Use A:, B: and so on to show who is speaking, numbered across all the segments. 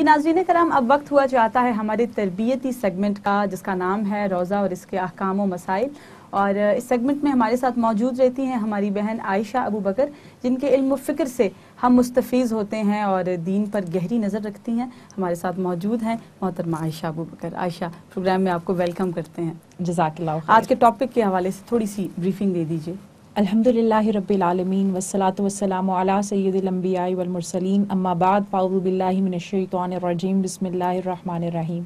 A: ناظرین کرام، اب وقت ہوا چاہتا ہے ہمارے تربیتی سیگمنٹ کا، جس کا نام ہے روزہ اور اس کے احکام و مسائل. اور اس سیگمنٹ میں ہمارے ساتھ موجود رہتی ہیں ہماری بہن عائشہ ابو بکر، جن کے علم و فکر سے ہم مستفیض ہوتے ہیں اور دین پر گہری نظر رکھتی ہیں. ہمارے ساتھ موجود ہیں محترمہ عائشہ ابو بکر. عائشہ، پروگرام میں آپ کو ویلکم کرتے ہیں.
B: جزاک اللہ خیر.
A: آج کے ٹاپک کے حوالے سے تھوڑی سی بریفنگ دے دیجیے.
B: الحمدللہ رب العالمین والصلاة والسلام علی سید الانبیاء والمرسلین، اما بعد فاعوذ باللہ من الشیطان الرجیم، بسم اللہ الرحمن الرحیم.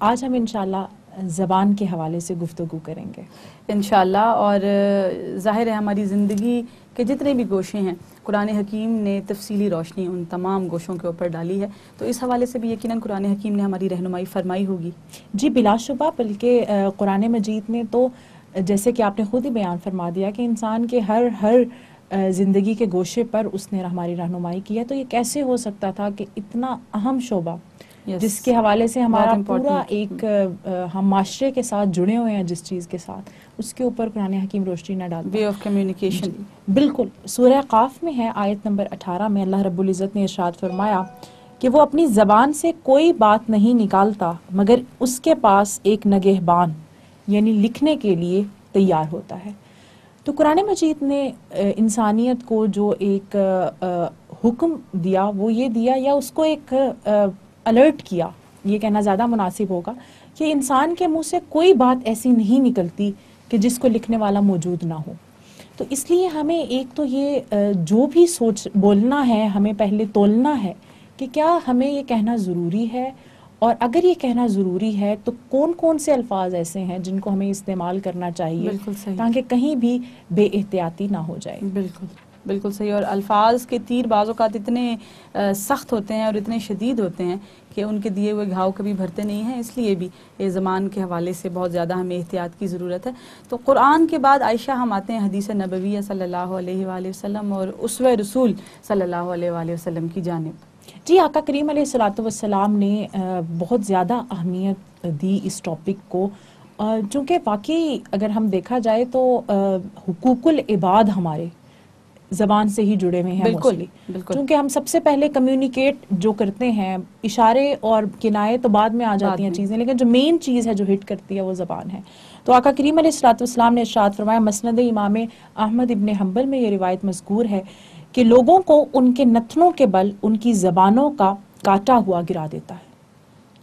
B: آج ہم انشاءاللہ زبان کے حوالے سے گفتگو کریں گے
A: انشاءاللہ. اور ظاہر ہے ہماری زندگی کے جتنے بھی گوشے ہیں، قرآن حکیم نے تفصیلی روشنی ان تمام گوشوں کے اوپر ڈالی ہے، تو اس حوالے سے بھی یقیناً قرآن حکیم نے ہماری رہنمائی فرمائی ہوگی.
B: جی بلا شبہ، بلکہ قرآن مجید نے تو جیسے کہ آپ نے خود ہی بیان فرما دیا کہ انسان کے ہر زندگی کے گوشے پر اس نے ہماری رہنمائی کی ہے. تو یہ کیسے ہو سکتا تھا کہ اتنا اہم شعبہ جس کے حوالے سے ہمارا پورا ایک ہم معاشرے کے ساتھ جڑے ہوئے ہیں، جس چیز کے ساتھ، اس کے اوپر قرآن حکیم روشنی نہ ڈالتا.
A: Way of communication.
B: بالکل. سورہ قاف میں ہے، آیت نمبر 18 میں اللہ رب العزت نے ارشاد فرمایا کہ وہ اپنی زبان سے کوئی بات نہیں نکالتا مگر اس کے پاس ایک نگہبان، یعنی لکھنے کے لیے تیار ہوتا ہے. تو قرآن مجید نے انسانیت کو جو ایک حکم دیا وہ یہ دیا، یا اس کو ایک الرٹ کیا، یہ کہنا زیادہ مناسب ہوگا، کہ انسان کے منہ سے کوئی بات ایسی نہیں نکلتی کہ جس کو لکھنے والا موجود نہ ہو. تو اس لیے ہمیں ایک تو یہ جو بھی سوچ بولنا ہے، ہمیں پہلے تولنا ہے کہ کیا ہمیں یہ کہنا ضروری ہے، اور اگر یہ کہنا ضروری ہے تو کون کون سے الفاظ ایسے ہیں جن کو ہمیں استعمال کرنا چاہیے تاکہ کہیں بھی بے احتیاطی نہ ہو جائے.
A: بالکل بالکل صحیح. اور الفاظ کے تیر بعض اوقات اتنے سخت ہوتے ہیں اور اتنے شدید ہوتے ہیں کہ ان کے دیے ہوئے گھاؤ کبھی بھرتے نہیں ہیں. اس لیے بھی یہ زبان کے حوالے سے بہت زیادہ ہمیں احتیاط کی ضرورت ہے. تو قرآن کے بعد عائشہ ہم آتے ہیں حدیث نبویہ صلی اللہ علیہ وآلہ وسلم اور اسوہ رسول صلی اللہ علیہ وآلہ وسلم کی جانب.
B: جی، آقا کریم علیہ الصلوۃ والسلام نے بہت زیادہ اہمیت دی اس ٹاپک کو، چونکہ واقعی اگر ہم دیکھا جائے تو حقوق العباد ہمارے زبان سے ہی جڑے ہوئے ہیں.
A: بالکل.
B: چونکہ ہم سب سے پہلے کمیونیکیٹ جو کرتے ہیں، اشارے اور کنایے تو بعد میں آ جاتی ہیں چیزیں، لیکن جو مین چیز ہے جو ہٹ کرتی ہے وہ زبان ہے. تو آقا کریم علیہ الصلوۃ والسلام نے ارشاد فرمایا، مسند امام احمد ابن حنبل میں یہ روایت مذکور ہے کہ لوگوں کو ان کے نتنوں کے بل ان کی زبانوں کا کاٹا ہوا گرا دیتا ہے.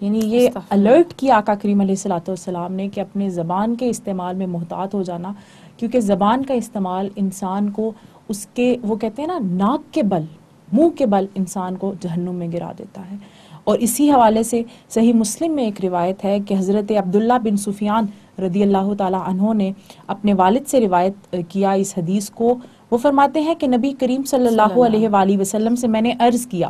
B: یعنی یہ الرٹ کیا آقا کریم علیہ الصلوۃ والسلام نے کہ اپنے زبان کے استعمال میں محتاط ہو جانا، کیونکہ زبان کا استعمال انسان کو اس کے، وہ کہتے ہیں نا، ناک کے بل، منہ کے بل انسان کو جہنم میں گرا دیتا ہے. اور اسی حوالے سے صحیح مسلم میں ایک روایت ہے کہ حضرت عبداللہ بن سفیان رضی اللہ تعالی عنہ نے اپنے والد سے روایت کیا اس حدیث کو. وہ فرماتے ہیں کہ نبی کریم صلی اللہ علیہ وآلہ وسلم سے میں نے عرض کیا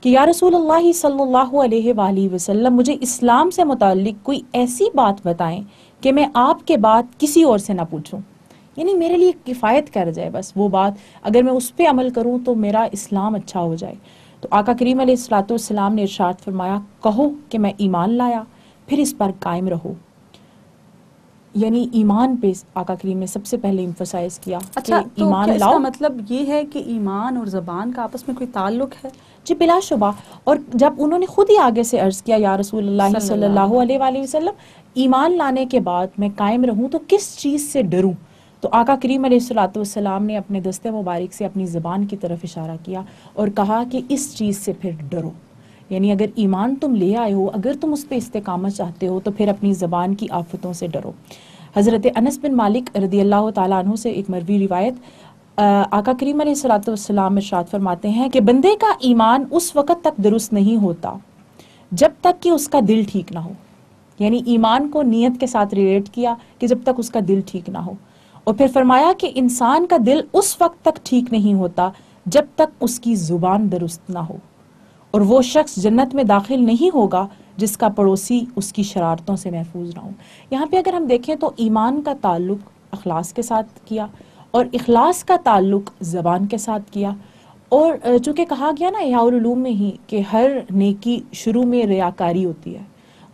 B: کہ یا رسول اللہ صلی اللہ علیہ وآلہ وسلم، مجھے اسلام سے متعلق کوئی ایسی بات بتائیں کہ میں آپ کے بعد کسی اور سے نہ پوچھوں، یعنی میرے لیے کفایت کر جائے بس وہ بات، اگر میں اس پہ عمل کروں تو میرا اسلام اچھا ہو جائے. تو آقا کریم علیہ الصلوۃ والسلام نے ارشاد فرمایا، کہو کہ میں ایمان لایا، پھر اس پر قائم رہو. یعنی ایمان پہ آقا کریم نے سب سے پہلے ایمفسائز کیا.
A: اچھا، تو کیا اس کا مطلب یہ ہے کہ ایمان اور زبان کا آپس میں کوئی تعلق ہے؟
B: جی بلا شبہ. اور جب انہوں نے خود ہی آگے سے عرض کیا، یا رسول اللہ صلی اللہ علیہ وآلہ وسلم، ایمان لانے کے بعد میں قائم رہوں تو کس چیز سے ڈروں؟ تو آقا کریم علیہ الصلوۃ والسلام نے اپنے دست مبارک سے اپنی زبان کی طرف اشارہ کیا اور کہا کہ اس چیز سے پھر ڈرو. یعنی اگر ایمان تم لے آئے ہو، اگر تم اس پہ استقامت چاہتے ہو تو پھر اپنی زبان کی آفتوں سے ڈرو. حضرت انس بن مالک رضی اللہ تعالیٰ عنہ سے ایک مروی روایت، آقا کریم علیہ الصلوۃ والسلام ارشاد فرماتے ہیں کہ بندے کا ایمان اس وقت تک درست نہیں ہوتا جب تک کہ اس کا دل ٹھیک نہ ہو. یعنی ایمان کو نیت کے ساتھ ریلیٹ کیا کہ جب تک اس کا دل ٹھیک نہ ہو. اور پھر فرمایا کہ انسان کا دل اس وقت تک ٹھیک نہیں ہوتا جب تک اس کی زبان درست نہ ہو، اور وہ شخص جنت میں داخل نہیں ہوگا جس کا پڑوسی اس کی شرارتوں سے محفوظ نہ ہو. یہاں پہ اگر ہم دیکھیں تو ایمان کا تعلق اخلاص کے ساتھ کیا اور اخلاص کا تعلق زبان کے ساتھ کیا. اور چونکہ کہا گیا نا احیاء العلوم میں ہی کہ ہر نیکی شروع میں ریاکاری ہوتی ہے،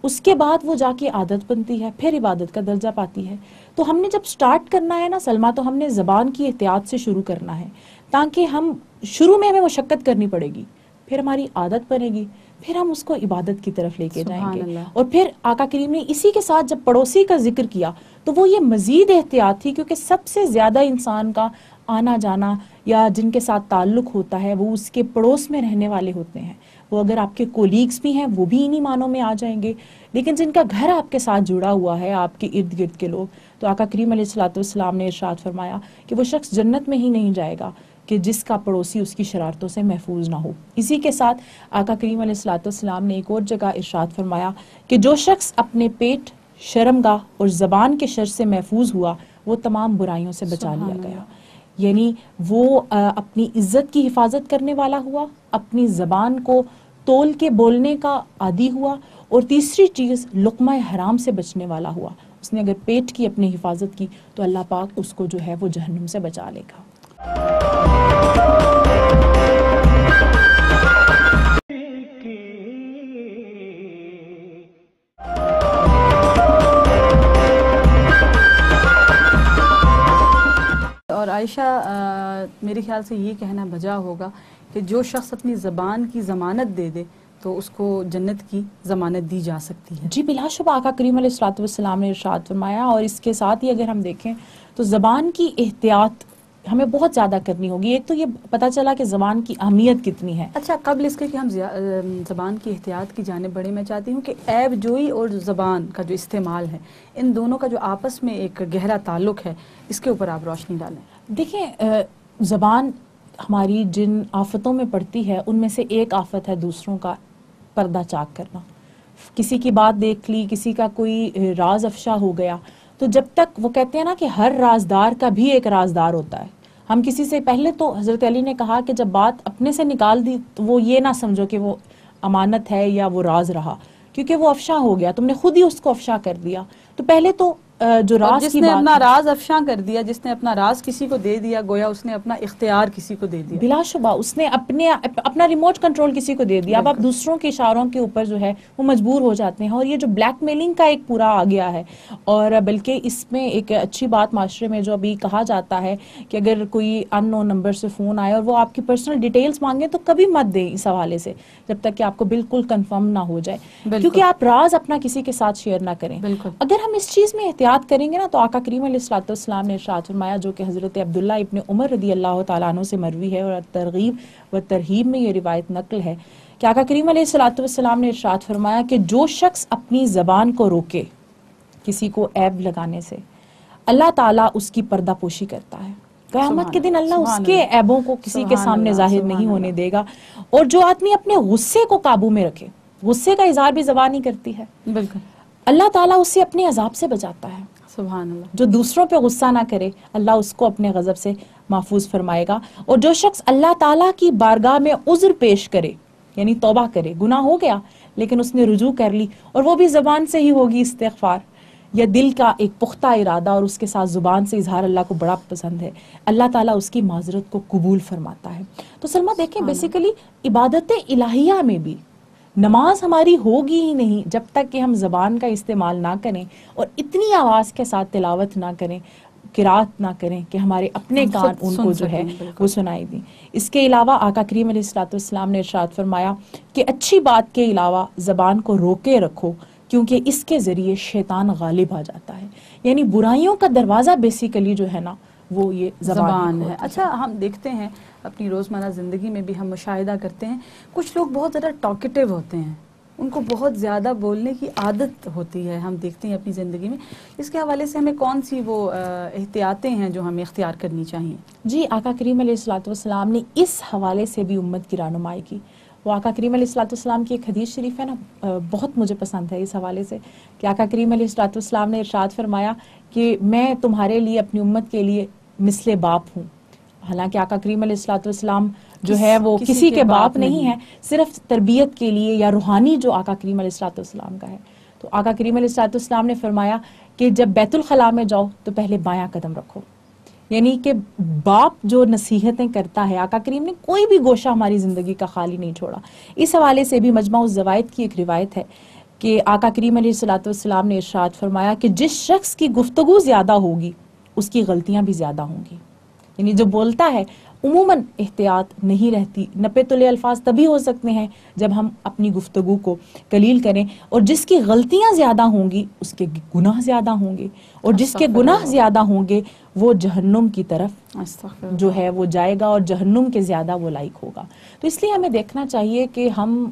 B: اس کے بعد وہ جا کے عادت بنتی ہے، پھر عبادت کا درجہ پاتی ہے. تو ہم نے جب سٹارٹ کرنا ہے نا سلمہ، تو ہم نے زبان کی احتیاط سے شروع کرنا ہے، تاکہ ہم شروع میں ہمیں مشقت کرنی پڑے گی، پھر ہماری عادت بنے گی، پھر ہم اس کو عبادت کی طرف لے کے جائیں
A: سبحان
B: گے.
A: اللہ.
B: اور پھر آقا کریم نے اسی کے ساتھ جب پڑوسی کا ذکر کیا تو وہ یہ مزید احتیاط تھی، کیونکہ سب سے زیادہ انسان کا آنا جانا یا جن کے ساتھ تعلق ہوتا ہے وہ اس کے پڑوس میں رہنے والے ہوتے ہیں. وہ اگر آپ کے کولیگز بھی ہیں وہ بھی انہی معنوں میں آ جائیں گے، لیکن جن کا گھر آپ کے ساتھ جڑا ہوا ہے، آپ کے ارد گرد کے لوگ، تو آقا کریم علیہ الصلوۃ والسلام نے ارشاد فرمایا کہ وہ شخص جنت میں ہی نہیں جائے گا کہ جس کا پڑوسی اس کی شرارتوں سے محفوظ نہ ہو. اسی کے ساتھ آقا کریم علیہ الصلوۃ والسلام نے ایک اور جگہ ارشاد فرمایا کہ جو شخص اپنے پیٹ، شرمگاہ اور زبان کے شر سے محفوظ ہوا وہ تمام برائیوں سے بچا لیا گیا. یعنی وہ اپنی عزت کی حفاظت کرنے والا ہوا، اپنی زبان کو تول کے بولنے کا عادی ہوا، اور تیسری چیز لقمہ حرام سے بچنے والا ہوا. اس نے اگر پیٹ کی اپنی حفاظت کی تو اللہ پاک اس کو جو ہے وہ جہنم سے بچا لے گا.
A: اور عائشہ میرے خیال سے یہ کہنا بجا ہوگا کہ جو شخص اپنی زبان کی ضمانت دے دے تو اس کو جنت کی ضمانت دی جا سکتی ہے.
B: جی بلا شبہ آقا کریم علیہ الصلوۃ والسلام نے ارشاد فرمایا. اور اس کے ساتھ ہی اگر ہم دیکھیں تو زبان کی احتیاط ہمیں بہت زیادہ کرنی ہوگی. ایک تو یہ پتہ چلا کہ زبان کی اہمیت کتنی ہے.
A: اچھا، قبل اس کے کہ ہم زبان کی احتیاط کی جانب بڑھیں، میں چاہتی ہوں کہ عیب جوئی اور زبان کا جو استعمال ہے، ان دونوں کا جو آپس میں ایک گہرا تعلق ہے، اس کے اوپر آپ روشنی ڈالیں.
B: دیکھیں، زبان ہماری جن آفتوں میں پڑتی ہے ان میں سے ایک آفت ہے دوسروں کا پردہ چاک کرنا. کسی کی بات دیکھ لی، کسی کا کوئی راز افشا ہو گیا، تو جب تک وہ کہتے ہیں نا کہ ہر رازدار کا بھی ایک رازدار ہوتا ہے. ہم کسی سے پہلے تو حضرت علی نے کہا کہ جب بات اپنے سے نکال دی تو وہ یہ نہ سمجھو کہ وہ امانت ہے یا وہ راز رہا، کیونکہ وہ افشا ہو گیا، تم نے خود ہی اس کو افشا کر دیا. تو پہلے تو جو راز
A: جس
B: کی
A: نے
B: بات
A: اپنا راز افشاں کر دیا، جس نے اپنا راز کسی کو دے دیا، گویا اس نے اپنا اختیار کسی کو دے دیا.
B: بلا شبہ اس نے اپنا ریموٹ کنٹرول کسی کو دے دیا. اب آپ دوسروں کے اشاروں کے اوپر جو ہے وہ مجبور ہو جاتے ہیں. اور یہ جو بلیک میلنگ کا ایک پورا آ گیا ہے، اور بلکہ اس میں ایک اچھی بات معاشرے میں جو ابھی کہا جاتا ہے کہ اگر کوئی ان نون نمبر سے فون آئے اور وہ آپ کی پرسنل ڈیٹیلز مانگے تو کبھی مت دیں اس حوالے سے جب تک کہ آپ کو بالکل کنفرم نہ ہو جائے، کیونکہ آپ راز اپنا کسی کے ساتھ شیئر نہ کریں. اگر ہم اس چیز میں احتیاط کریں گے نا، تو آقا کریم علیہ الصلوۃ والسلام نے ارشاد فرمایا، جو کہ حضرت عبداللہ ابن عمر رضی اللہ تعالیٰ عنہ سے مروی ہے، اور ترغیب و ترہیب میں یہ روایت نقل ہے کہ آقا کریم علیہ الصلوۃ والسلام نے ارشاد فرمایا کہ جو شخص اپنی زبان کو روکے کسی کو عیب لگانے سے، اللہ تعالیٰ اس کی پردہ پوشی کرتا ہے. قیامت کے دن اللہ اس کے عیبوں کو کسی کے سامنے ظاہر نہیں ہونے دے گا. اور جو آدمی اپنے غصے کو قابو میں رکھے، غصے کا اظہار بھی زبان ہی کرتی ہے،
A: بالکل،
B: اللہ تعالیٰ اسے اپنے عذاب سے بچاتا ہے.
A: سبحان اللہ.
B: جو دوسروں پہ غصہ نہ کرے، اللہ اس کو اپنے غضب سے محفوظ فرمائے گا. اور جو شخص اللہ تعالیٰ کی بارگاہ میں عذر پیش کرے، یعنی توبہ کرے، گناہ ہو گیا لیکن اس نے رجوع کر لی، اور وہ بھی زبان سے ہی ہوگی استغفار یا دل کا ایک پختہ ارادہ اور اس کے ساتھ زبان سے اظہار اللہ کو بڑا پسند ہے، اللہ تعالیٰ اس کی معذرت کو قبول فرماتا ہے. تو سلمہ دیکھیں، بیسیکلی عبادت الہیہ میں بھی نماز ہماری ہوگی ہی نہیں جب تک کہ ہم زبان کا استعمال نہ کریں اور اتنی آواز کے ساتھ تلاوت نہ کریں، قرات نہ کریں کہ ہمارے اپنے کان ان کو جو ہے وہ سنائی دیں. اس کے علاوہ آقا کریم علیہ الصلوۃ والسلام نے ارشاد فرمایا کہ اچھی بات کے علاوہ زبان کو روکے رکھو، کیونکہ اس کے ذریعے شیطان غالب آ جاتا ہے. یعنی برائیوں کا دروازہ بیسیکلی جو ہے نا وہ یہ زبان ہے.
A: اچھا، ہم دیکھتے ہیں اپنی روزمرہ زندگی میں بھی ہم مشاہدہ کرتے ہیں، کچھ لوگ بہت زیادہ ٹاکیٹیو ہوتے ہیں، ان کو بہت زیادہ بولنے کی عادت ہوتی ہے، ہم دیکھتے ہیں اپنی زندگی میں. اس کے حوالے سے ہمیں کون سی وہ احتیاطیں ہیں جو ہمیں اختیار کرنی چاہیے؟
B: جی، آقا کریم علیہ الصلوۃ والسلام نے اس حوالے سے بھی امت کی رہنمائی کی. وہ آقا کریم علیہ الصلوۃ والسلام کی ایک حدیث شریف ہے نا، بہت مجھے پسند ہے اس حوالے سے، کہ آقا کریم علیہ الصلوۃ والسلام نے ارشاد فرمایا کہ میں تمہارے لیے، اپنی امت کے لیے مثل باپ ہوں. حالانکہ آقا کریم علیہ الصلوۃ والسلام جو ہے وہ کسی کے باپ نہیں ہے، صرف تربیت کے لیے یا روحانی جو آقا کریم علیہ الصلوۃ والسلام کا ہے. تو آقا کریم علیہ الصلوۃ والسلام نے فرمایا کہ جب بیت الخلاء میں جاؤ تو پہلے بایاں قدم رکھو. یعنی کہ باپ جو نصیحتیں کرتا ہے، آقا کریم نے کوئی بھی گوشہ ہماری زندگی کا خالی نہیں چھوڑا. اس حوالے سے بھی مجمع الزوائد کی ایک روایت ہے کہ آقا کریم علیہ الصلوۃ والسلام نے ارشاد فرمایا کہ جس شخص کی گفتگو زیادہ ہوگی اس کی غلطیاں بھی زیادہ ہوں گی. یعنی جو بولتا ہے عموماً احتیاط نہیں رہتی. نپے تلے الفاظ تبھی ہو سکتے ہیں جب ہم اپنی گفتگو کو قلیل کریں, اور جس کی غلطیاں زیادہ ہوں گی اس کے گناہ زیادہ ہوں گے, اور جس کے گناہ زیادہ ہوں گے وہ جہنم کی طرف جو ہے وہ جائے گا, اور جہنم کے زیادہ وہ لائق ہوگا. تو اس لیے ہمیں دیکھنا چاہیے کہ ہم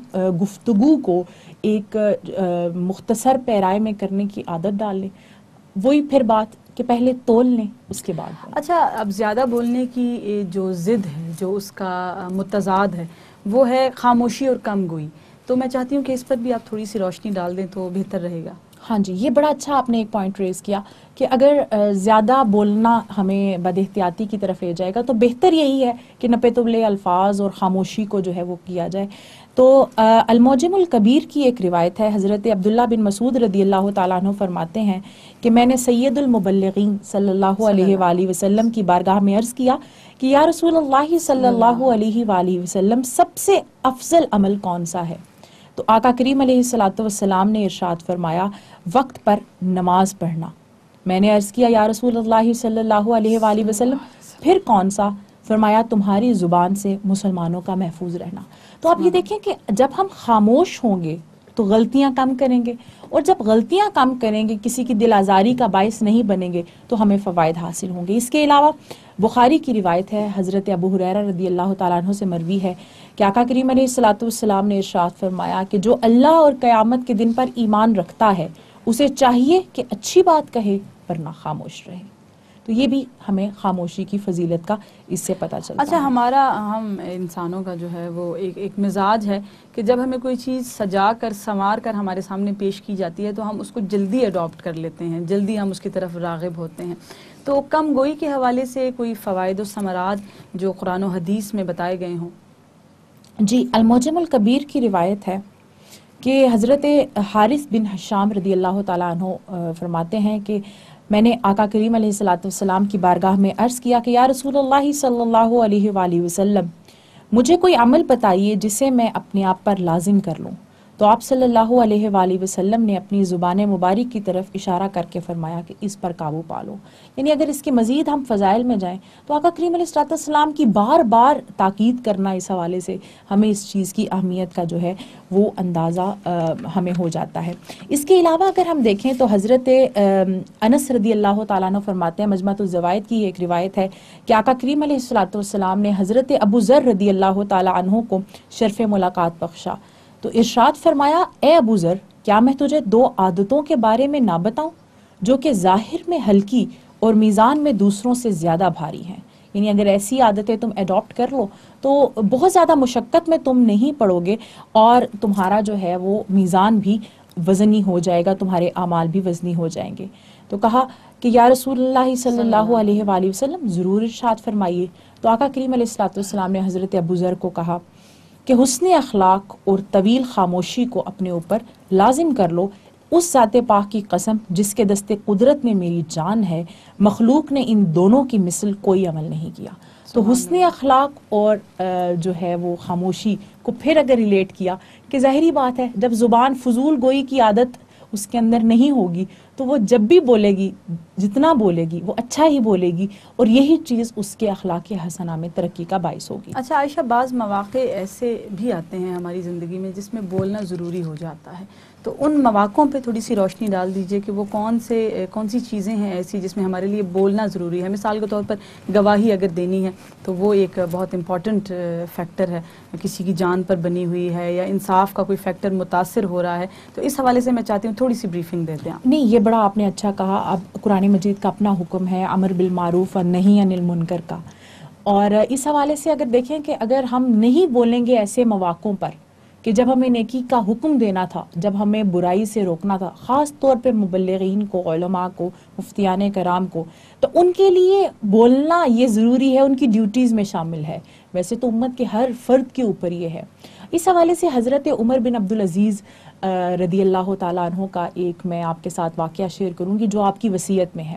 B: گفتگو کو ایک مختصر پیرائے میں کرنے کی عادت ڈال لیں. وہی پھر بات کہ پہلے تول لیں اس کے بعد.
A: اچھا, اب زیادہ بولنے کی جو ضد ہے, جو اس کا متضاد ہے, وہ ہے خاموشی اور کم گوئی. تو میں چاہتی ہوں کہ اس پر بھی آپ تھوڑی سی روشنی ڈال دیں تو بہتر رہے گا.
B: ہاں جی, یہ بڑا اچھا آپ نے ایک پوائنٹ ریز کیا کہ اگر زیادہ بولنا ہمیں بد احتیاطی کی طرف لے جائے گا تو بہتر یہی ہے کہ نپے تلے الفاظ اور خاموشی کو جو ہے وہ کیا جائے. تو المعجم الکبیر کی ایک روایت ہے, حضرت عبداللہ بن مسعود رضی اللہ تعالیٰ عنہ فرماتے ہیں کہ میں نے سید المبلغین صلی اللہ علیہ وآلہ وسلم کی بارگاہ میں عرض کیا کہ یا رسول اللہ صلی اللہ علیہ وآلہ وسلم, سب سے افضل عمل کون سا ہے؟ تو آقا کریم علیہ الصلوۃ والسلام نے ارشاد فرمایا وقت پر نماز پڑھنا. میں نے عرض کیا یا رسول اللہ صلی اللہ علیہ وآلہ وسلم پھر کون سا؟ فرمایا تمہاری زبان سے مسلمانوں کا محفوظ رہنا. تو آپ یہ دیکھیں کہ جب ہم خاموش ہوں گے تو غلطیاں کم کریں گے, اور جب غلطیاں کم کریں گے, کسی کی دل آزاری کا باعث نہیں بنیں گے, تو ہمیں فوائد حاصل ہوں گے. اس کے علاوہ بخاری کی روایت ہے, حضرت ابو ہریرہ رضی اللہ تعالیٰ عنہ سے مروی ہے کہ آقا کریم علیہ الصلوۃ والسلام نے ارشاد فرمایا کہ جو اللہ اور قیامت کے دن پر ایمان رکھتا ہے اسے چاہیے کہ اچھی بات کہے ورنہ خاموش رہے. تو یہ بھی ہمیں خاموشی کی فضیلت کا اس سے پتہ چلتا ہے.
A: اچھا, ہم انسانوں کا جو ہے وہ ایک مزاج ہے کہ جب ہمیں کوئی چیز سجا کر سنوار کر ہمارے سامنے پیش کی جاتی ہے تو ہم اس کو جلدی اڈاپٹ کر لیتے ہیں, جلدی ہم اس کی طرف راغب ہوتے ہیں. تو کم گوئی کے حوالے سے کوئی فوائد و ثمرات جو قرآن و حدیث میں بتائے گئے ہوں؟
B: جی, المعجم الکبیر کی روایت ہے کہ حضرت حارث بن حشام رضی اللہ تعالیٰ عنہ فرماتے ہیں کہ میں نے آقا کریم علیہ الصلوۃ والسلام کی بارگاہ میں عرض کیا کہ یا رسول اللہ صلی اللہ علیہ وآلہ وسلم, مجھے کوئی عمل بتائیے جسے میں اپنے آپ پر لازم کر لوں. تو آپ صلی اللہ علیہ وآلہ وسلم نے اپنی زبان مبارک کی طرف اشارہ کر کے فرمایا کہ اس پر قابو پالو. یعنی اگر اس کے مزید ہم فضائل میں جائیں تو آقا کریم علیہ الصلوۃ والسلام کی بار بار تاکید کرنا اس حوالے سے ہمیں اس چیز کی اہمیت کا جو ہے وہ اندازہ ہمیں ہو جاتا ہے. اس کے علاوہ اگر ہم دیکھیں تو حضرت انس رضی اللہ تعالیٰ عنہ فرماتے ہیں, مجمع الزوائد کی ایک روایت ہے کہ آقا کریم علیہ الصلوۃ والسلام نے حضرت ابو ذر رضی اللہ تعالیٰ عنہ کو شرف ملاقات بخشا. تو ارشاد فرمایا اے ابو ذر, کیا میں تجھے 2 عادتوں کے بارے میں نہ بتاؤں جو کہ ظاہر میں ہلکی اور میزان میں دوسروں سے زیادہ بھاری ہیں. یعنی اگر ایسی عادتیں تم اڈاپٹ کر لو تو بہت زیادہ مشقت میں تم نہیں پڑو گے, اور تمہارا جو ہے وہ میزان بھی وزنی ہو جائے گا, تمہارے اعمال بھی وزنی ہو جائیں گے. تو کہا کہ یا رسول اللہ صلی اللہ علیہ وآلہ وسلم ضرور ارشاد فرمائیے. تو آقا کریم علیہ الصلوۃ والسلام نے حضرت ابو ذر کو کہا کہ حسن اخلاق اور طویل خاموشی کو اپنے اوپر لازم کر لو. اس ذات پاک کی قسم جس کے دست قدرت میں میری جان ہے, مخلوق نے ان دونوں کی مثل کوئی عمل نہیں کیا. تو حسن اخلاق اور جو ہے وہ خاموشی کو پھر اگر ریلیٹ کیا کہ ظاہری بات ہے جب زبان فضول گوئی کی عادت اس کے اندر نہیں ہوگی تو وہ جب بھی بولے گی, جتنا بولے گی وہ اچھا ہی بولے گی, اور یہی چیز اس کے اخلاق حسنہ میں ترقی کا باعث ہوگی.
A: اچھا عائشہ, بعض مواقع ایسے بھی آتے ہیں ہماری زندگی میں جس میں بولنا ضروری ہو جاتا ہے, تو ان مواقعوں پہ تھوڑی سی روشنی ڈال دیجئے کہ وہ کون سی چیزیں ہیں ایسی جس میں ہمارے لیے بولنا ضروری ہے. مثال کے طور پر گواہی اگر دینی ہے تو وہ ایک بہت امپورٹنٹ فیکٹر ہے, کسی کی جان پر بنی ہوئی ہے, یا انصاف کا کوئی فیکٹر متاثر ہو رہا ہے. تو اس حوالے سے میں چاہتی ہوں تھوڑی سی بریفنگ دیتے ہیں.
B: نہیں, یہ بڑا آپ نے اچھا کہا. اب قرآن مجید کا اپنا حکم ہے امر بالمعروف اور نہی عن المنکر کا, اور اس حوالے سے اگر دیکھیں کہ اگر ہم نہیں بولیں گے ایسے مواقعوں پر کہ جب ہمیں نیکی کا حکم دینا تھا, جب ہمیں برائی سے روکنا تھا, خاص طور پہ مبلغین کو, علماء کو, مفتیان کرام کو, تو ان کے لیے بولنا یہ ضروری ہے, ان کی ڈیوٹیز میں شامل ہے. ویسے تو امت کے ہر فرد کے اوپر یہ ہے. اس حوالے سے حضرت عمر بن عبدالعزیز رضی اللہ تعالیٰ عنہ کا ایک میں آپ کے ساتھ واقعہ شیئر کروں گی جو آپ کی وصیت میں ہے,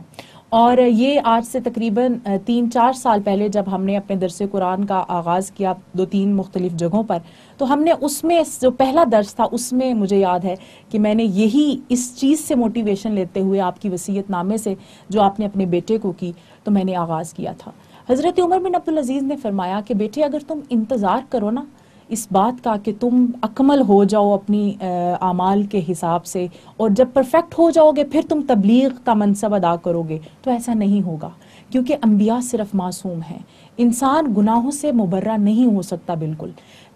B: اور یہ آج سے تقریباً 3-4 سال پہلے جب ہم نے اپنے درس قرآن کا آغاز کیا 2-3 مختلف جگہوں پر, تو ہم نے اس میں جو پہلا درس تھا اس میں مجھے یاد ہے کہ میں نے یہی اس چیز سے موٹیویشن لیتے ہوئے آپ کی وصیت نامے سے جو آپ نے اپنے بیٹے کو کی, تو میں نے آغاز کیا تھا. حضرت عمر بن عبدالعزیز نے فرمایا کہ بیٹے اگر تم انتظار کرو نا اس بات کا کہ تم اکمل ہو جاؤ اپنی اعمال کے حساب سے اور جب پرفیکٹ ہو جاؤ گے پھر تم تبلیغ کا منصب ادا کرو گے، تو ایسا نہیں ہوگا، کیونکہ انبیاء صرف معصوم ہیں، انسان گناہوں سے مبرہ نہیں ہو سکتا بالکل.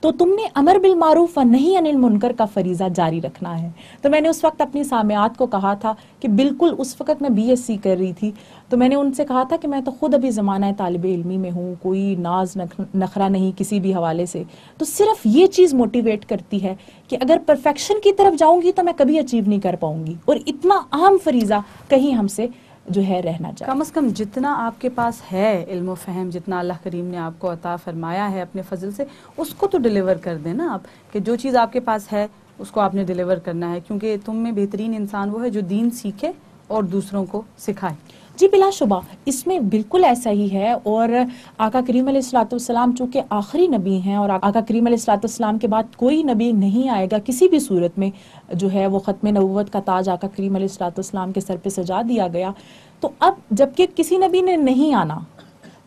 B: تو تم نے امر بالمعروف و نہی عن المنکر کا فریضہ جاری رکھنا ہے. تو میں نے اس وقت اپنی سامعات کو کہا تھا کہ بالکل اس وقت میں بی ایس سی کر رہی تھی، تو میں نے ان سے کہا تھا کہ میں تو خود ابھی زمانہ طالب علمی میں ہوں، کوئی ناز نخرہ نہیں کسی بھی حوالے سے، تو صرف یہ چیز موٹیویٹ کرتی ہے کہ اگر پرفیکشن کی طرف جاؤں گی تو میں کبھی اچیو نہیں کر پاؤں گی، اور اتنا اہم فریضہ کہیں ہم سے جو ہے رہنا چاہیے.
A: کم از کم جتنا آپ کے پاس ہے علم و فہم، جتنا اللہ کریم نے آپ کو عطا فرمایا ہے اپنے فضل سے، اس کو تو ڈیلیور کر دیں نا آپ، کہ جو چیز آپ کے پاس ہے اس کو آپ نے ڈیلیور کرنا ہے، کیونکہ تم میں بہترین انسان وہ ہے جو دین سیکھے اور دوسروں کو سکھائے.
B: جی بلا شبہ اس میں بالکل ایسا ہی ہے. اور آقا کریم علیہ الصلوۃ والسلام چونکہ آخری نبی ہیں اور آقا کریم علیہ الصلوۃ والسلام کے بعد کوئی نبی نہیں آئے گا کسی بھی صورت میں، جو ہے وہ ختم نبوت کا تاج آقا کریم علیہ الصلوۃ والسلام کے سر پہ سجا دیا گیا. تو اب جبکہ کسی نبی نے نہیں آنا،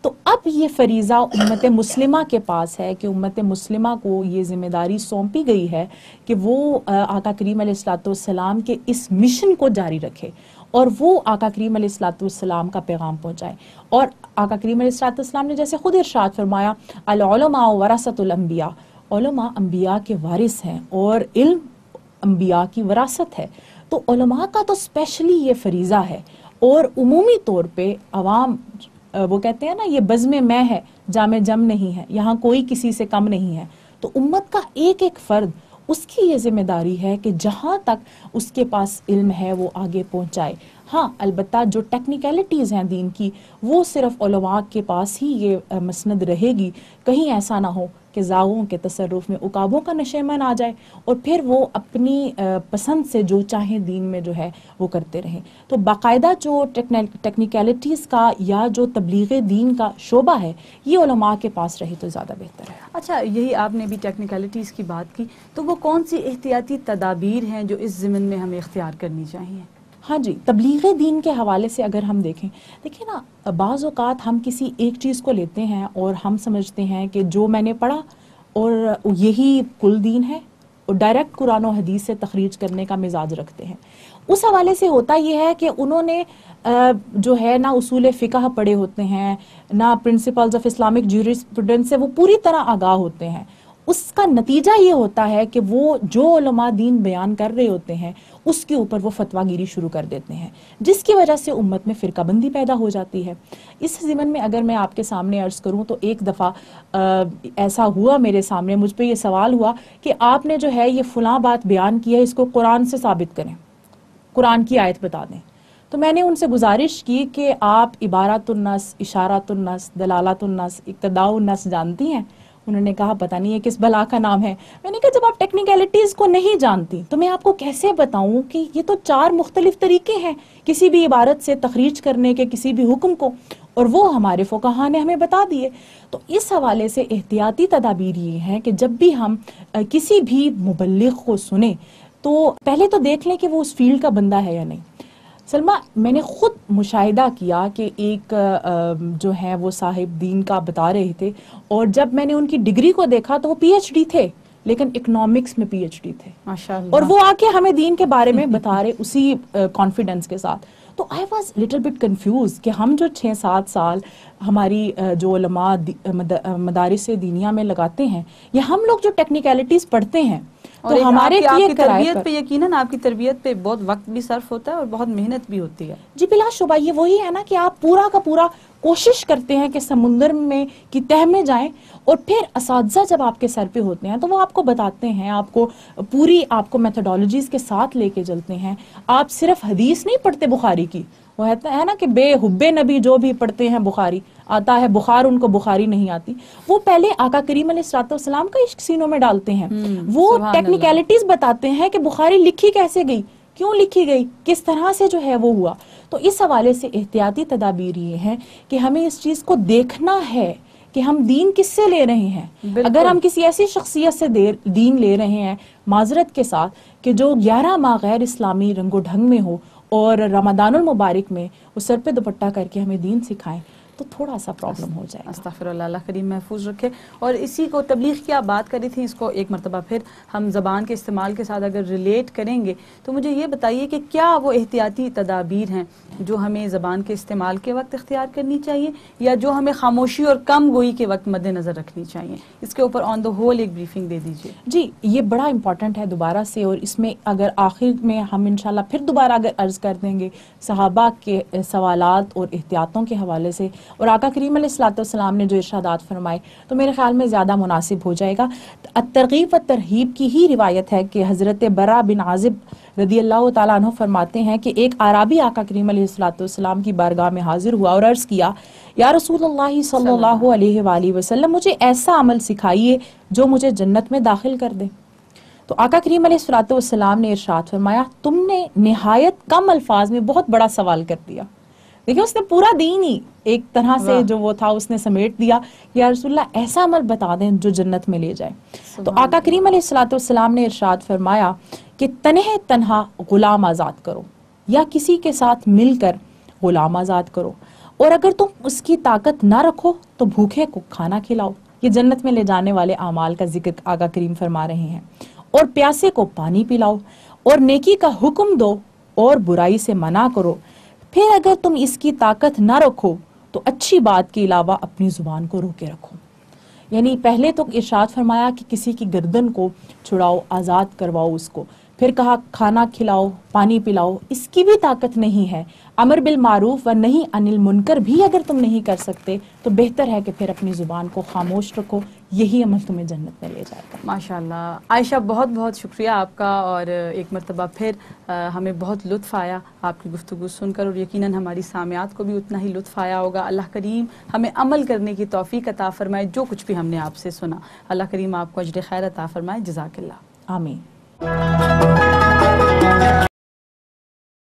B: تو اب یہ فریضہ امت مسلمہ کے پاس ہے کہ امت مسلمہ کو یہ ذمہ داری سونپی گئی ہے کہ وہ آقا کریم علیہ الصلوۃ والسلام کے اس مشن کو جاری رکھے اور وہ آقا کریم علیہ الصلوۃ والسلام کا پیغام پہنچائے. اور آقا کریم علیہ الصلوۃ والسلام نے جیسے خود ارشاد فرمایا العلماء ورثۃ الانبیاء، علماء انبیاء کے وارث ہیں اور علم انبیاء کی وراثت ہے. تو علماء کا تو اسپیشلی یہ فریضہ ہے، اور عمومی طور پہ عوام وہ کہتے ہیں نا یہ بزم میں ہے جام جم نہیں ہے، یہاں کوئی کسی سے کم نہیں ہے. تو امت کا ایک ایک فرد اس کی یہ ذمہ داری ہے کہ جہاں تک اس کے پاس علم ہے وہ آگے پہنچائے. ہاں البتہ جو ٹیکنیکلٹیز ہیں دین کی وہ صرف علماء کے پاس ہی یہ مسند رہے گی، کہیں ایسا نہ ہو کہ زاغوں کے تصرف میں عقابوں کا نشیمن آ جائے اور پھر وہ اپنی پسند سے جو چاہیں دین میں جو ہے وہ کرتے رہیں. تو باقاعدہ جو ٹیکنیکلٹیز کا یا جو تبلیغ دین کا شعبہ ہے یہ علماء کے پاس رہے تو زیادہ بہتر ہے.
A: اچھا، یہی آپ نے بھی ٹیکنیکلٹیز کی بات کی، تو وہ کون سی احتیاطی تدابیر ہیں جو اس ضمن میں ہمیں اختیار کرنی چاہیے؟
B: ہاں جی، تبلیغ دین کے حوالے سے اگر ہم دیکھیں نا، بعض اوقات ہم کسی ایک چیز کو لیتے ہیں اور ہم سمجھتے ہیں کہ جو میں نے پڑھا اور یہی کل دین ہے، اور ڈائریکٹ قرآن و حدیث سے تخریج کرنے کا مزاج رکھتے ہیں. اس حوالے سے ہوتا یہ ہے کہ انہوں نے جو ہے نہ اصول فقہ پڑھے ہوتے ہیں، نہ پرنسپلز آف اسلامک جیورسپروڈنس سے وہ پوری طرح آگاہ ہوتے ہیں. اس کا نتیجہ یہ ہوتا ہے کہ وہ جو علماء دین بیان کر رہے ہوتے ہیں اس کے اوپر وہ فتویٰ گیری شروع کر دیتے ہیں، جس کی وجہ سے امت میں فرقہ بندی پیدا ہو جاتی ہے. اس ضمن میں اگر میں آپ کے سامنے عرض کروں تو ایک دفعہ ایسا ہوا میرے سامنے، مجھ پہ یہ سوال ہوا کہ آپ نے جو ہے یہ فلاں بات بیان کی ہے، اس کو قرآن سے ثابت کریں، قرآن کی آیت بتا دیں. تو میں نے ان سے گزارش کی کہ آپ عبارات النص، اشارات النص، دلالات النص، اقتضاء النص جانتی ہیں؟ انہوں نے کہا پتہ نہیں یہ کس بلا کا نام ہے. میں نے کہا جب آپ ٹیکنیکلٹیز کو نہیں جانتی تو میں آپ کو کیسے بتاؤں کہ یہ تو 4 مختلف طریقے ہیں کسی بھی عبارت سے تخریج کرنے کے کسی بھی حکم کو، اور وہ ہمارے فقہاء نے ہمیں بتا دیے. تو اس حوالے سے احتیاطی تدابیر یہ ہیں کہ جب بھی ہم کسی بھی مبلغ کو سنیں تو پہلے تو دیکھ لیں کہ وہ اس فیلڈ کا بندہ ہے یا نہیں. سلمہ، میں نے خود مشاہدہ کیا کہ ایک جو ہے وہ صاحب دین کا بتا رہے تھے، اور جب میں نے ان کی ڈگری کو دیکھا تو وہ پی ایچ ڈی تھے، لیکن اکنامکس میں پی ایچ ڈی تھے،
A: ماشاءاللہ.
B: اور وہ آ کے ہمیں دین کے بارے میں بتا رہے اسی کانفیڈنس کے ساتھ. تو I was little bit confused کہ ہم جو 6-7 سال ہماری جو علماء مدارس دینیہ میں لگاتے ہیں، یا ہم لوگ جو ٹیکنیکلٹیز پڑھتے ہیں،
A: اور
B: تو ہمارے
A: آپ کی تربیت پہ یقیناً آپ کی تربیت پہ بہت وقت بھی صرف ہوتا ہے اور بہت محنت بھی ہوتی ہے.
B: جی بلا شبہ یہ وہی ہے نا کہ آپ پورا کا پورا کوشش کرتے ہیں کہ سمندر میں کی تہ میں جائیں، اور پھر اساتذہ جب آپ کے سر پہ ہوتے ہیں تو وہ آپ کو بتاتے ہیں، آپ کو پوری آپ کو میتھڈالوجیز کے ساتھ لے کے چلتے ہیں. آپ صرف حدیث نہیں پڑھتے بخاری کی، وہ ہے نا کہ بے حب نبی جو بھی پڑھتے ہیں بخاری آتا ہے، بخار ان کو بخاری نہیں آتی، وہ پہلے آقا کریم علیہ الصلوۃ والسلام کا عشق سینوں میں ڈالتے ہیں. وہ ٹیکنیکلٹیز بتاتے ہیں کہ بخاری لکھی کیسے گئی، کیوں لکھی گئی، کس طرح سے جو ہے وہ ہوا. تو اس حوالے سے احتیاطی تدابیر یہ ہیں کہ ہمیں اس چیز کو دیکھنا ہے کہ ہم دین کس سے لے رہے ہیں. اگر ہم کسی ایسی شخصیت سے دین لے رہے ہیں معذرت کے ساتھ کہ جو 11 ماہ غیر اسلامی رنگ و ڈھنگ میں ہو اور رمضان المبارک میں وہ سر پہ دوپٹہ کر کے ہمیں دین سکھائیں، تو تھوڑا سا پرابلم ہو جائے گا.
A: استغفراللہ، اللہ کریم محفوظ رکھے. اور اسی کو تبلیغ کی آپ بات کر رہی تھیں، اس کو ایک مرتبہ پھر ہم زبان کے استعمال کے ساتھ اگر ریلیٹ کریں گے تو مجھے یہ بتائیے کہ کیا وہ احتیاطی تدابیر ہیں جو ہمیں زبان کے استعمال کے وقت اختیار کرنی چاہیے یا جو ہمیں خاموشی اور کم گوئی کے وقت مد نظر رکھنی چاہیے؟ اس کے اوپر آن دا ہول ایک بریفنگ دے دیجیے.
B: جی یہ بڑا امپورٹنٹ ہے دوبارہ سے، اور اس میں اگر آخر میں ہم انشاءاللہ پھر دوبارہ اگر عرض کر دیں گے صحابہ کے سوالات اور احتیاطوں کے حوالے سے اور آقا کریم علیہ الصلوۃ والسلام نے جو ارشادات فرمائے تو میرے خیال میں زیادہ مناسب ہو جائے گا. ترغیب و ترہیب کی ہی روایت ہے کہ حضرت برا بن عازب رضی اللہ تعالیٰ عنہ فرماتے ہیں کہ ایک اعرابی آقا کریم علیہ الصلوۃ والسلام کی بارگاہ میں حاضر ہوا اور عرض کیا، یا رسول اللہ صلی اللہ علیہ وآلہ وسلم، مجھے ایسا عمل سکھائیے جو مجھے جنت میں داخل کر دے. تو آقا کریم علیہ الصلوۃ والسلام نے ارشاد فرمایا، تم نے نہایت کم الفاظ میں بہت بڑا سوال کر دیا. دیکھیں اس نے پورا دین ہی ایک طرح سے جو وہ تھا اس نے سمیٹ دیا، یا رسول اللہ ایسا عمل بتا دیں جو جنت میں لے جائے. تو آقا کریم علیہ الصلوۃ والسلام نے ارشاد فرمایا کہ تنہا غلام آزاد کرو یا کسی کے ساتھ مل کر غلام آزاد کرو، اور اگر تم اس کی طاقت نہ رکھو تو بھوکے کو کھانا کھلاؤ. یہ جنت میں لے جانے والے اعمال کا ذکر آقا کریم فرما رہے ہیں. اور پیاسے کو پانی پلاؤ، اور نیکی کا حکم دو اور برائی سے منع کرو. پھر اگر تم اس کی طاقت نہ رکھو تو اچھی بات کے علاوہ اپنی زبان کو روکے رکھو. یعنی پہلے تو ارشاد فرمایا کہ کسی کی گردن کو چھڑاؤ، آزاد کرواؤ اس کو. پھر کہا کھانا کھلاؤ، پانی پلاؤ. اس کی بھی طاقت نہیں ہے. امر بالمعروف و نہی عن المنکر بھی اگر تم نہیں کر سکتے تو بہتر ہے کہ پھر اپنی زبان کو خاموش رکھو. یہی عمل تمہیں جنت میں لے جائے گا.
A: ماشاءاللہ عائشہ، بہت بہت شکریہ آپ کا، اور ایک مرتبہ پھر ہمیں بہت لطف آیا آپ کی گفتگو سن کر، اور یقیناً ہماری سامعات کو بھی اتنا ہی لطف آیا ہوگا. اللہ کریم ہمیں عمل کرنے کی توفیق عطا فرمائے جو کچھ بھی ہم نے آپ سے سنا. اللہ کریم آپ کو اجر خیر عطا فرمائے. جزاک اللہ.
B: آمین.